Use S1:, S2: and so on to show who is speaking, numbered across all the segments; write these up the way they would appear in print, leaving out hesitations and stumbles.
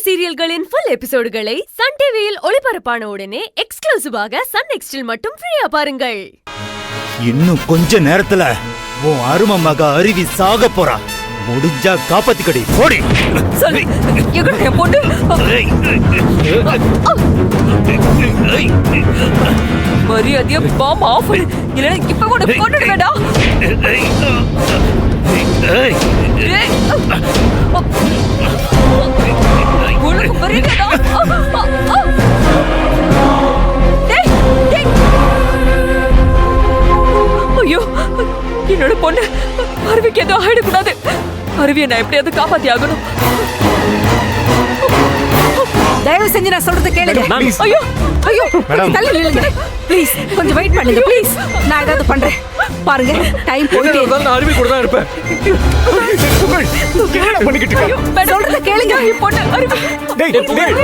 S1: சீரியல்களின் full எபிசோடுகளை Sun டிவியில் ஒளிபரப்பான உடனே எக்ஸ்க்ளூசிவாக சன் நெக்ஸ்டில் மட்டும் ஃப்ரீயா பாருங்கள்.
S2: இன்னும் கொஞ்ச நேரத்துல உன் அருமை மக அருவி சாக போறா. முடிஞ்சா காப்பாத்திக்கடி போடி.
S1: போட்டு மரியாதையா பாம் ஆஃப் பண்ணு, இல்லைன்னா இப்ப கூட கொண்டுட வேண்டாம். உனக்கு மரியாதையா ஐயோ, என்னோட பொண்ணு அருவிக்கு எதுவும் ஆயிடக்கூடாது. அருவியை நான் எப்படியாவது காப்பாத்தி ஆகணும்.
S3: தயவு செஞ்சு நான் சொல்றது கேளுங்க.
S1: ஐயோ ஐயோ,
S3: தள்ளி நில்லுங்க ப்ளீஸ். கொஞ்சம் வெயிட் பண்ணுங்க ப்ளீஸ். நான் ஏதாவது பண்றேன் பாருங்க. டைம் போயிட்டே இருக்கு.
S4: நான் அருவி கூட தான் இருப்பேன். என்ன பண்ணிக்கிட்டு இருக்க?
S3: சொல்றத கேளுங்க.
S1: என் பொண்ணு அருவி.
S4: டேய் டேய் புகழ்.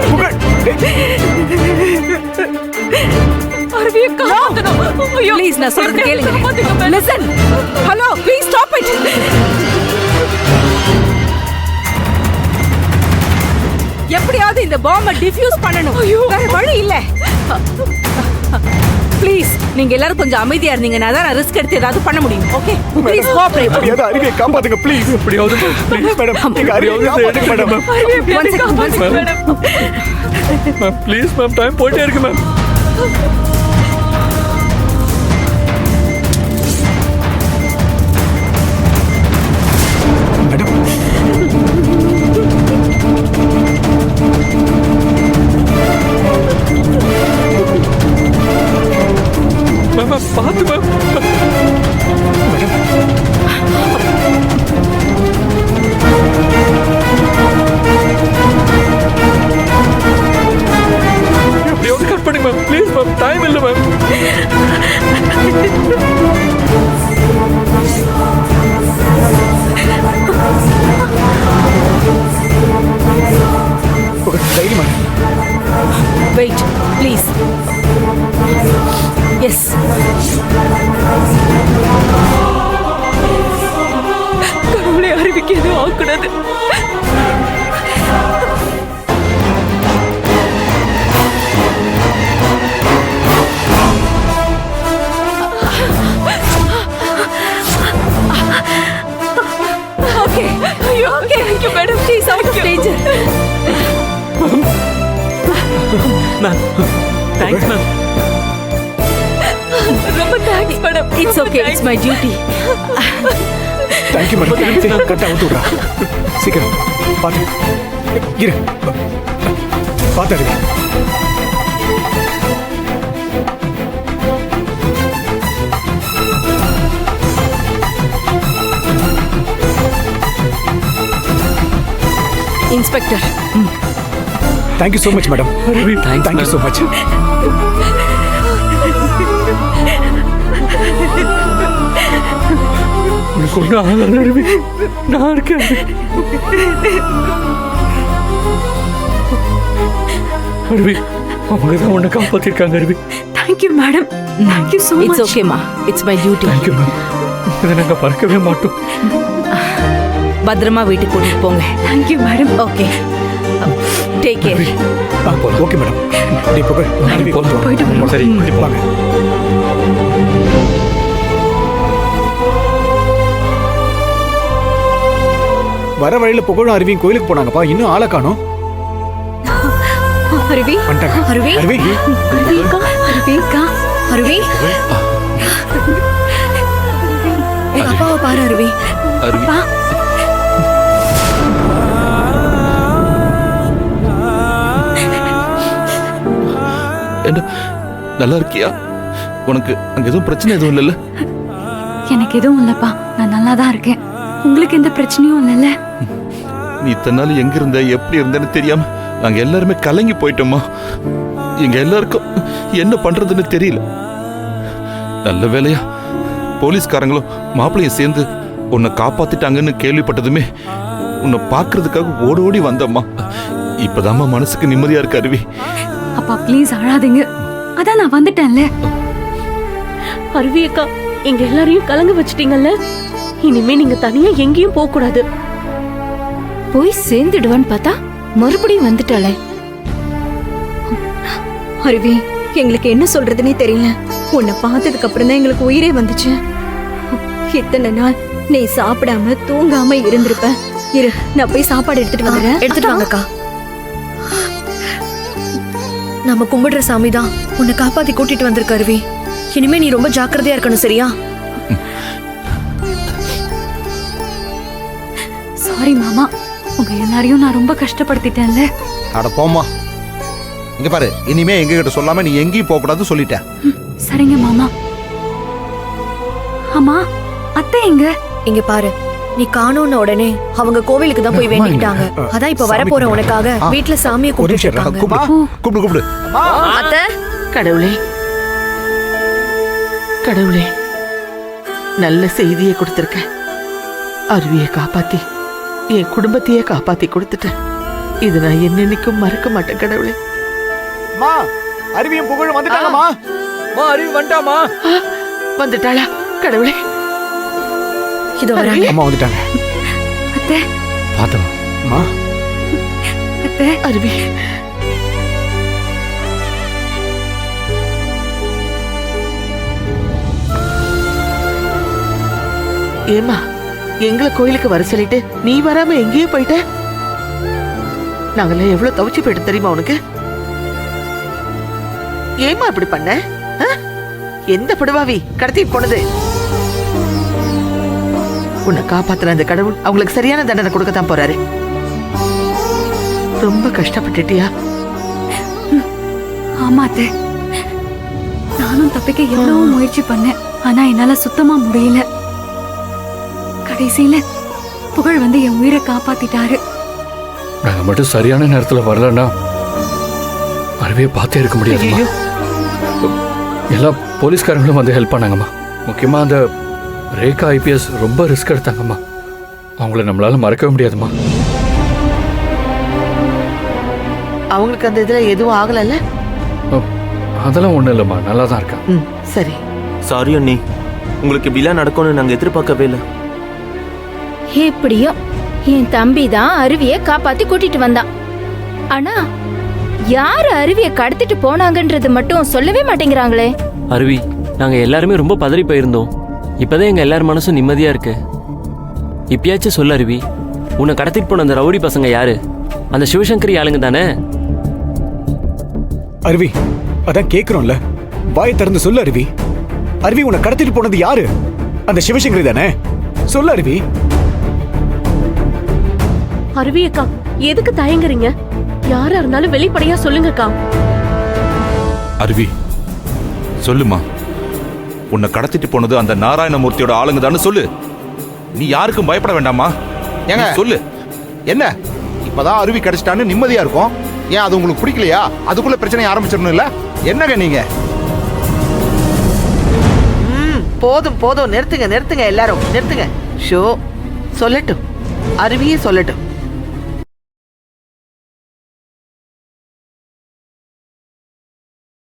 S1: அருவியை காப்பாத்தணும். ஐயோ
S3: ப்ளீஸ் நான் சொல்றது கேளுங்க. Listen. Hello please stop it. எப்படியாவது இந்த பாம்பை டிஃப்யூஸ் பண்ணணும். வேற வழி இல்ல. ப்ளீஸ் நீங்க எல்லாரும் கொஞ்சம் அமைதியா இருந்தீங்கன்னா தான் நான் ரிஸ்க் எடுத்து ஏதாவது பண்ண முடியும். Okay please cooperate.
S4: எப்படியாவது அருவியை காப்பாத்துங்க ப்ளீஸ். எப்படியாவது ப்ளீஸ் மேடம். நீங்க அருவியை எடுங்க madam. Ma'am please ma'am, time போயிட்டே இருக்கு மேம். பார்த்து மேம். எப்படியாவது கட் பண்ணுங்க மேம் ப்ளீஸ் மேம். டைம் இல்லை மேம்.
S3: Wait please. எஸ்
S1: கடவுளை அருவிக்கு எதுவும் ஆகக்கூடாது.
S3: ஓகே
S1: ஐயோ okay thank you madam.
S3: Please out of danger.
S4: Ma'am thanks ma'am.
S1: ரொம்ப thanks madam.
S3: It's okay, it's my duty.
S4: Thank you madam. கரெக்டா அவுத்து விடுறா. சீக்கிரம் பாத்து இரு. பாத்து
S3: inspector.
S4: Thank you so much madam. Thank you so much. உனக்கு ஒன்றும் ஆகல அருவி, நான் இருக்கேன். அருவி அவங்க தான் உன்னை காப்பாத்திருக்காங்க Aruvi.
S1: Thank you madam. Thank you so much.
S3: It's okay மா, it's my duty.
S4: Thank you ma'am. இதை நாங்கள் பறக்கவே மாட்டோம்.
S3: பத்திரமா வீட்டுக்கு கூட்டிட்டு போங்க.
S1: Thank you madam.
S3: Okay take care.
S4: Okay madam. நீ புகழ்
S1: போயிட்டு வரோம்.
S4: சரி வாங்க. வர வழியில புகழும் அருவியும் கோயிலுக்கு போனாங்கப்பா. இன்னும் ஆளை காணோம்.
S1: அருவி
S4: அருவி அருவி
S1: அருவி அப்பாவை பாரு அருவி. அப்பா
S5: என்ன நல்லா இருக்கியா? உனக்கு அங்க எதுவும் பிரச்சனை எதுவும் இல்லைல்ல?
S6: எனக்கு எதுவும் இல்லப்பா, நான் நல்லா தான் இருக்கேன். உங்களுக்கு எந்த பிரச்சனையும் இல்லைல்ல?
S5: நீ இத்தனை நாள் எங்க இருந்த எப்படி இருந்தேன்னு தெரியாம நாங்க எல்லாருமே கலங்கி போயிட்டோமா. எங்க எல்லாருக்கும் என்ன பண்றதுன்னு தெரியல. நல்ல வேலையா போலீஸ்காரங்களும் மாப்பிள்ளையும் சேர்ந்து உன்னை காப்பாத்திட்டாங்கன்னு கேள்விப்பட்டதுமே உன்னை பார்க்கறதுக்காக ஓடி வந்தம்மா. இப்பதாம்மா மனசுக்கு நிம்மதியா இருக்கு அருவி.
S6: அப்பா ப்ளீஸ் அழாதீங்க, அதான் நான் வந்துட்டேன்ல.
S1: அருவி அக்கா, எங்க எல்லாரையும் கலங்க வச்சிட்டீங்கல்ல. இனிமே நீங்க தனியா எங்கேயும் போக கூடாது.
S6: போய் சேர்ந்துடுவான்னு பார்த்தா
S7: மறுபடியும் வந்துட்டாளே.
S3: அருவி, எங்களுக்கு என்ன சொல்றதுன்னே தெரியல. உன்னை பார்த்ததுக்கு அப்புறம் தான் எங்களுக்கு உயிரே வந்துச்சு. இத்தனை நாள் நீ சாப்பிடாம தூங்காம இருந்திருப்ப. இரு, நான் போய் சாப்பாடு எடுத்துட்டு வந்துடுறேன்.
S7: எடுத்துட்டு வாங்கக்கா. நம்ம கும்பிடுற சாமி தான் உன்னை காப்பாத்தி கூட்டிட்டு வந்திருக்க அருவி. இனிமே நீ ரொம்ப ஜாக்கிரதையா இருக்கணும், சரியா?
S6: சாரி மாமா, உங்க எல்லாரையும் நான் ரொம்ப கஷ்டப்படுத்திட்டேன்ல.
S8: அட போம்மா. இங்க பாரு, இனிமே எங்க கிட்ட சொல்லாம நீ எங்கேயும் போக கூடாது சொல்லிட்டேன்.
S6: சரிங்க மாமா. அம்மா, அத்தை எங்க?
S7: இங்க பாரு, நீ காணோன்ன உடனே அவங்க கோவிலுக்கு தான் போய் வேண்டிக்கிட்டாங்க. அதான் இப்ப வரப்போற உனக்காக வீட்டுல சாமியை
S8: ஒரு நிமிஷம் இரு.
S7: கூப்பிட்டு
S8: கூப்பிடு கூப்பிடு.
S7: அத்தை.
S9: கடவுளே, கடவுளே, நல்ல செய்தியை கொடுத்திருக்க. அருவியை காப்பாத்தி என் குடும்பத்தையே காப்பாத்தி கொடுத்துட்டேன். இது நான் என்னன்னைக்கும் மறக்க மாட்டேன் கடவுளே.
S4: மா, அருவியும் புகழும் வந்துட்டாங்கம்மா. மா, அருவி வந்துட்டாமா?
S9: வந்துட்டாளா? கடவுளே,
S7: இதோ வராங்க.
S4: அம்மா வந்துட்டாங்க.
S6: அத்தை,
S5: பார்த்தவா
S4: அம்மா,
S6: அத்தை.
S9: அருவி. ஏமா, எங்களை கோயிலுக்கு வர சொல்லிட்டு நீ வராம எங்கேயே போயிட்ட? நாங்கெல்லாம் எவ்வளவு தவிச்சு போயிட்டு தெரியுமா உனக்கு? ஏமா இப்படி பண்ண? ஆ? எந்த படுவாவி கடத்திட்டு போனது? உன்னை காப்பாத்துற அந்த கடவுள் அவங்களுக்கு சரியான தண்டனை கொடுக்கத்தான் போறாரு. ரொம்ப கஷ்டப்பட்டுட்டியா?
S6: ஆமா அத்தை, நானும் தப்பிக்க எவ்வளவோ முயற்சி பண்ணேன். ஆனா என்னால சுத்தமா முடியல. கடைசியில புகழ் வந்து என் உயிரை காப்பாத்திட்டாரு.
S4: நாங்க மட்டும் சரியான நேரத்துல வரலன்னா அருவியை பார்த்தே இருக்க முடியாதுமா.
S9: ஐயோ,
S4: எல்லா போலீஸ்காரங்களும் வந்து ஹெல்ப் பண்ணாங்கம்மா. முக்கியமா அந்த ரேகா ஐபிஎஸ் ரொம்ப ரிஸ்க் எடுத்தாங்கம்மா. அவங்கள நம்மளால மறக்கவே முடியாதுமா.
S9: அவங்களுக்கு அந்த இதுல எதுவும் ஆகலல்ல?
S4: அதெல்லாம் ஒண்ணும் இல்லைம்மா, நல்லா தான் இருக்கா.
S9: ம், சரி.
S10: சாரி அண்ணி, உங்களுக்கு இப்படிலாம் நடக்கும்னு நாங்க எதிர்பார்க்கவே இல்லை.
S7: எப்படியோ என் தம்பி தான் அருவியை காப்பாத்தி கூட்டிட்டு வந்தான். ஆனா யாரு அருவியை கடத்திட்டு போனாங்கன்றது மட்டும் சொல்லவே மாட்டேங்கிறாங்களே.
S10: அருவி, நாங்க எல்லாருமே ரொம்ப பதறி போயிருந்தோம். இப்பதான் எங்க எல்லார் மனசும் நிம்மதியா இருக்கு. இப்பயாச்சும் சொல்ல அருவி, உன்னை கடத்திட்டு போன அந்த ரவுடி பசங்க யாரு? அந்த சிவசங்கரி ஆளுங்க தானே?
S11: அருவி, அதான் கேக்குறோம்ல, வாயை திறந்து சொல்லு அருவி. அருவி, உன்னை கடத்திட்டு போனது யாரு? அந்த சிவசங்கரி தானே? சொல்லு அருவி.
S1: அருவி அக்கா, எதுக்கு தயங்குறீங்க? யாரா இருந்தாலும் வெளிப்படையா சொல்லுங்கக்கா.
S5: அருவி, சொல்லுமா. உன்னை கடத்திட்டு போனது அந்த நாராயணமூர்த்தியோட ஆளுங்க தானே சொல்லு. நீ யாருக்கும் பயப்பட வேண்டாமா?
S8: ஏங்க
S5: சொல்லு.
S8: என்ன இப்பதான் அருவி கிடைச்சிட்டான்னு நிம்மதியா இருக்கும். ஏன் அது உங்களுக்கு பிடிக்கலையா? அதுக்குள்ள பிரச்சனை ஆரம்பிச்சிடணும் இல்ல? என்னங்க நீங்க?
S9: போதும் போதும், நிறுத்துங்க நிறுத்துங்க, எல்லாரும் நிறுத்துங்க. ஷோ சொல்லட்டும், அருவியே சொல்லட்டும்.